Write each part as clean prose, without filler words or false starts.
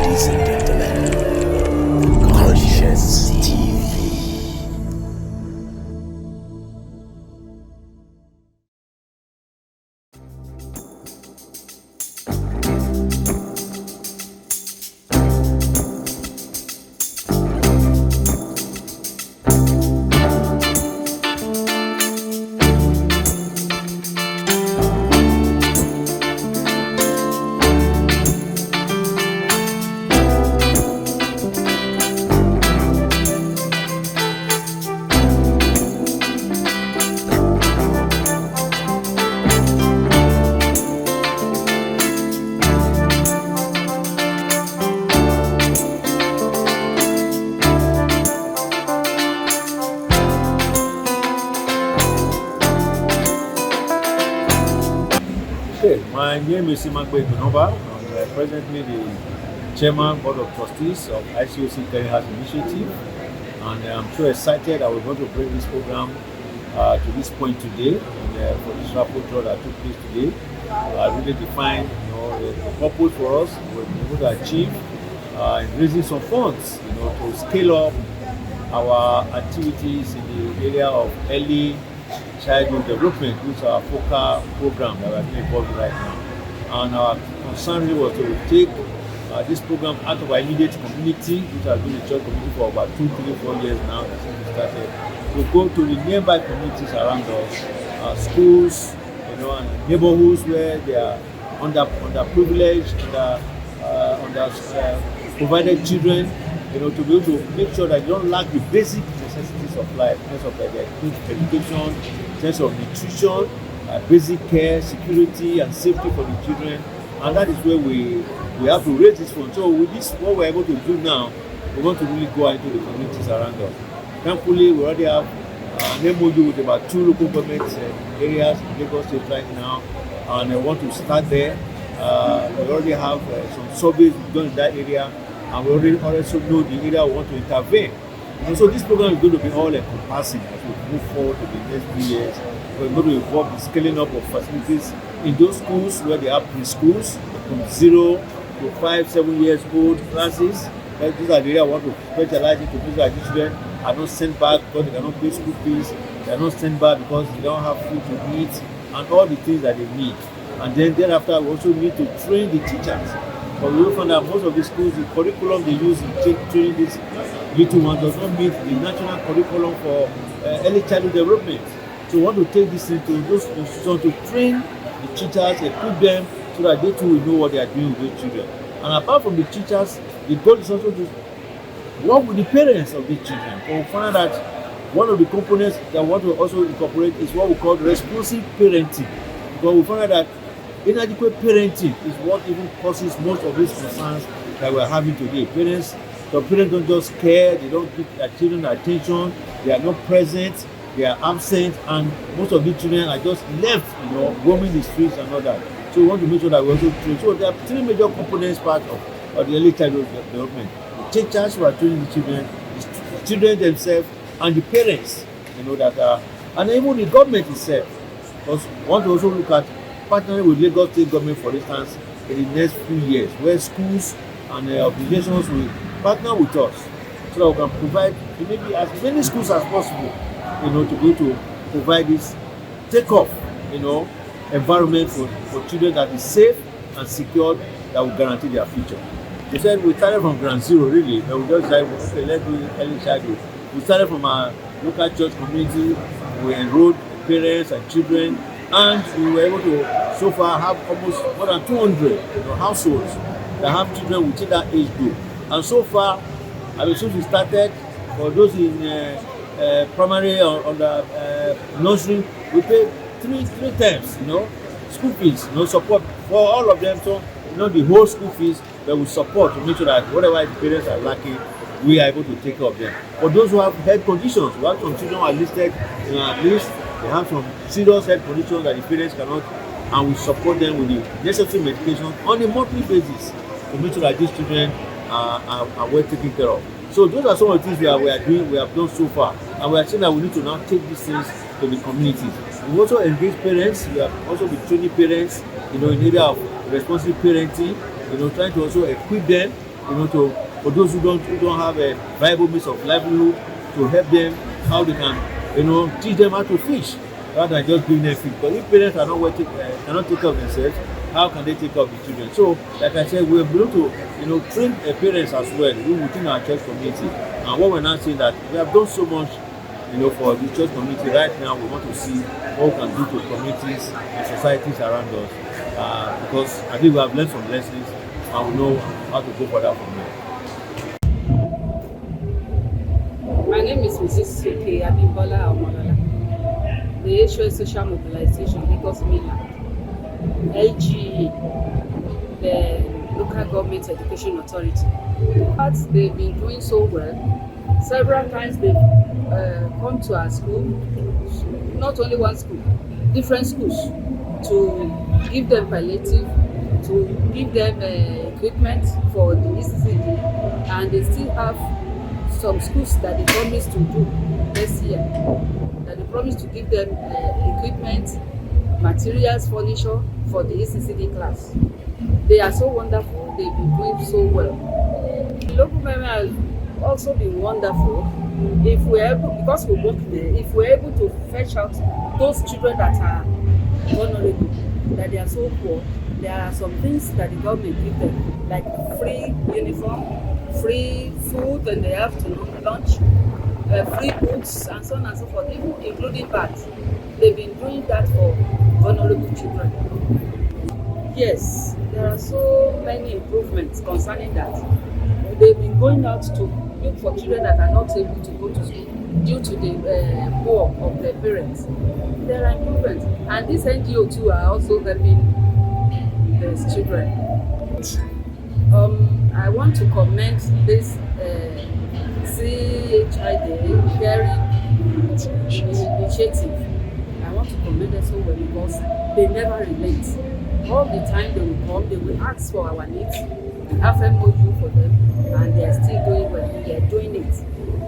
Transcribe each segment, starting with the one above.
Ladies and gentlemen, Conscience TV. My name is Imagbe Gunova. I'm presently the Chairman Board of Trustees of ICOC Caregiving Initiative, and I'm so excited that we're going to bring this program to this point today, and for this Raffle draw that took place today. Really define the purpose for us. We're able to achieve in raising some funds, to scale up our activities in the area of early childhood development, which is our focal program that we're involved in right now. And our concern really was to take this program out of our immediate community, which has been a church community for about 2, 3, 4 years now since we started, to go to the nearby communities around us, schools, and neighborhoods where they are underprivileged, provided children, to be able to make sure that you don't lack the basic necessities of life, in terms of their education, in terms of nutrition, basic care, security, and safety for the children. And that is where we have to raise this fund. So with this, what we're able to do now, we want to really go into the communities around us. Thankfully, we already have an MOU with about 2 local government areas in Lagos State right now, and I want to start there. We already have some surveys done in that area, and we already also know the area we want to intervene. And so this program is going to be all encompassing as we move forward to the next few years. We're going to involve the scaling up of facilities in those schools where they have preschools from 0 to 5, 7 years old classes. These are the areas we want to specialize in to make sure that children are not sent back because they cannot pay school fees. They are not sent back because they don't have food to eat and all the things that they need. And then thereafter, we also need to train the teachers. But we will find that most of the schools, the curriculum they use in training these little ones does not meet the national curriculum for early childhood development. So we want to take this into those institutions to train the teachers, equip them so that they too will know what they are doing with those children. And apart from the teachers, the goal is also to work with the parents of the children. So we find that one of the components that we want to also incorporate is what we call responsive parenting. Because we find that inadequate parenting is what even causes most of these concerns that we're having today. Parents don't just care, they don't give their children attention, they are not present, they are absent, and most of the children are just left, roaming the streets and all that. So we want to make sure that we also train. So there are 3 major components part of the early childhood development. The teachers who are training the children, the children themselves, and the parents, and even the government itself. Because we want to also look at partnering with Lagos State government, for instance, in the next few years, where schools and organizations will partner with us so that we can provide maybe as many schools as possible, to be able to provide this take-off, environment for children that is safe and secured, that will guarantee their future. We said we started from ground zero, really, and we just said, okay, let's do early childhood. We started from our local church community, we enrolled parents and children, and we were able to so far have almost more than 200 households that have children within that age group. And so far, since we started, for those in primary or nursery, we pay three times, school fees, support for all of them. So, the whole school fees that we support to make sure that whatever the parents are lacking, we are able to take care of them. For those who have health conditions, we have some children who are listed, at least they have some serious health conditions that the parents cannot, and we support them with the necessary medication on a monthly basis to make sure that these children are well taken care of. So those are some of the things we are doing, we have done so far, and we are saying that we need to now take these things to the communities. We also engage parents. We have also been training parents, in the area of responsible parenting, trying to also equip them for those who don't have a viable means of livelihood, to help them how they can teach them how to fish rather than just giving them fish. Because if parents are not cannot take care of themselves, how can they take care of the children? So, like I said, we're able to train parents as well within our church community. And what we're now saying that we have done so much for the church community. Right now, we want to see what we can do to communities and societies around us, because I think we have learned some lessons and we know how to go further from there. My name is Mrs. Suke Abimbola Omonola. The HOS Social Mobilization Lagos Mainland, LGA, the Local Government Education Authority. But they've been doing so well. Several times they've come to our school, not only one school, different schools, to give them palliative, to give them equipment for the ECCD, and they still have some schools that they promised to do this year, that they promised to give them equipment, materials, furniture for the ECCD class. They are so wonderful. They've been doing so well. The local government has also been wonderful. If we're able, because we work there, if we're able to fetch out those children that are vulnerable, that they are so poor, there are some things that the government give them, like free uniform, free food in the afternoon, lunch, free books, and so on and so forth, even including bags. They've been doing that for vulnerable children. Yes, there are so many improvements concerning that. They've been going out to look for children that are not able to go to school due to the poor of their parents. There are improvements, and this NGO too are also helping these children. I want to commend this CHID caring initiative. I want to commend them so well because they never relent. All the time they will come, they will ask for our needs. We have MOU for them, and they are still doing well. They are doing it.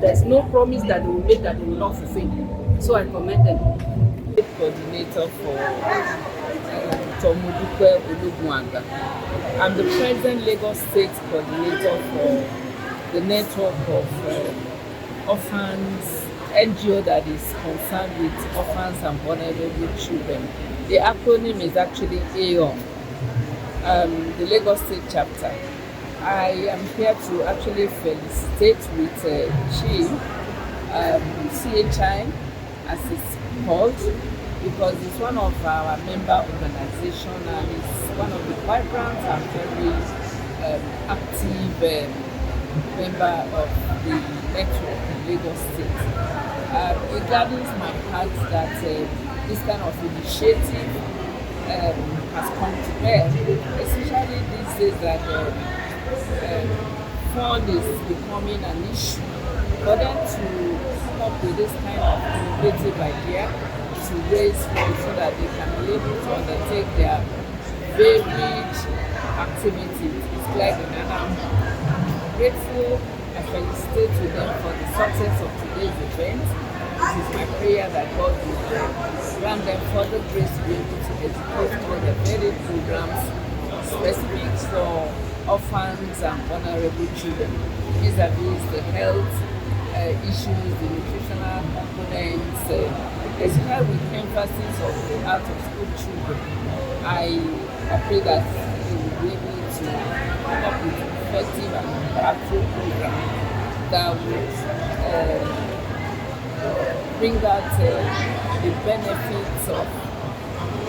There's no promise that they will make that they will not fulfill. So I commend them. Coordinator for Tomodupe Olubuanga. I'm the present Lagos State coordinator for the network of orphans, NGO that is concerned with orphans and vulnerable children. The acronym is actually AON, the Lagos State chapter. I am here to actually felicitate with CHI, as it's called, because it's one of our member organizations and it's one of the vibrant and very active member of the network in Lagos State. It gladdens my heart that this kind of initiative has come to bear, especially these days that fund is becoming an issue. For them to come up with this kind of innovative idea to raise funds so that they can be able to undertake their varied activities is clear, and I'm grateful and felicitate to them for the success of today's event. It is my prayer that God will grant them further grace to be able to execute all the varied programs specific for orphans and vulnerable children, vis-a-vis the health issues, the nutritional components, especially with emphasis on the out-of-school children. I pray that they will be able to come up with an effective and impactful program that would bring out the benefits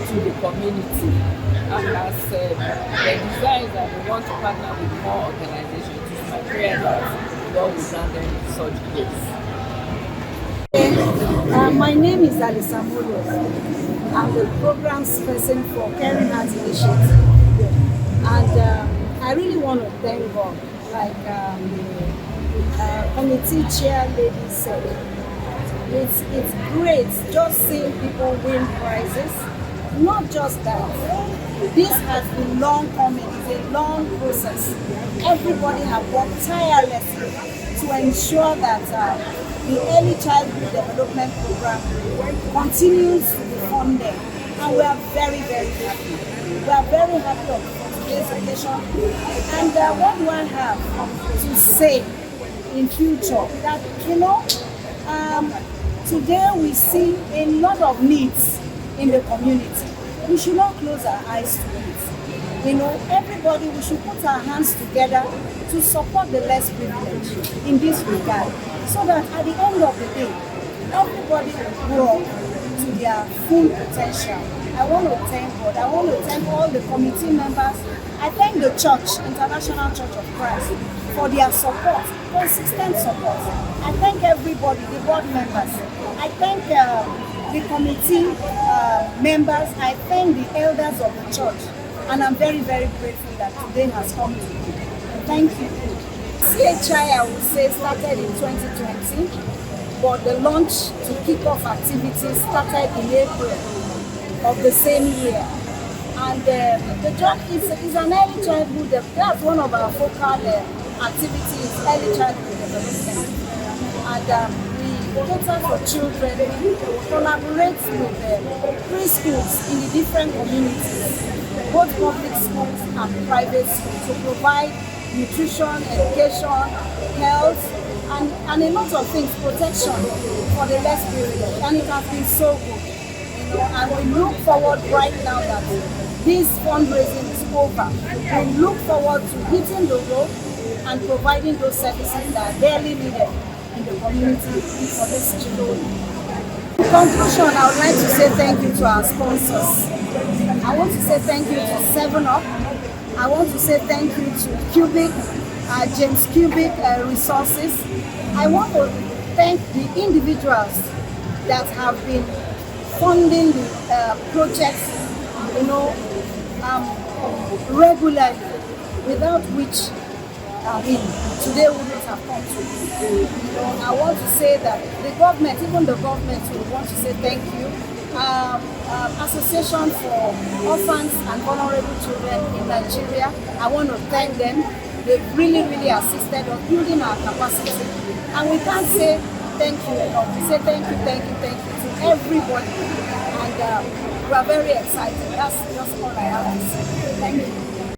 to the community. And as the desire that we want to partner with more organizations, it is my prayer that God will grant them such grace. My name is Alisa Molo. I'm the programs person for Caring Heart Initiative. And I really want to thank God, like committee chair lady said. It's great just seeing people win prizes. Not just that. This has been long coming. It's a long process. Everybody have worked tirelessly to ensure that the early childhood development program continues to be funded, and we are very, very happy. We are very happy of the this occasion. And what do I have to say in future? That, today we see a lot of needs in the community. We should not close our eyes to it. Everybody, we should put our hands together to support the less privileged in this regard, so that at the end of the day, everybody will grow to their full potential. I want to thank God. I want to thank all the committee members. I thank the church, International Church of Christ, for their support, consistent support. I thank everybody, the board members. I thank the committee members. I thank the elders of the church. And I'm very, very grateful that today has come to me. Thank you. CHI, I would say, started in 2020, but the launch to kick off activities started in April of the same year. And the job is an early childhood, that's one of our focal activities, early childhood development. And we cater for children, we collaborate with preschools in the different communities, both public schools and private schools, to provide nutrition, education, health, and a lot of things, protection for the less privileged. And it has been so good. And we look forward right now that this fundraising is over. We look forward to hitting the road and providing those services that are barely needed in the community for this children. In conclusion, I would like to say thank you to our sponsors. I want to say thank you to 7-Up. I want to say thank you to Cubic, James Cubic Resources. I want to thank the individuals that have been funding the projects, regularly, without which today we wouldn't have come to. I want to say that the government, even the government, will want to say thank you. Association for Orphans and Vulnerable Children in Nigeria, I want to thank them. They've really, really assisted us building our capacity. And we can't say thank you enough. We say thank you to everybody. And we are very excited. That's just all I have to say. Thank you.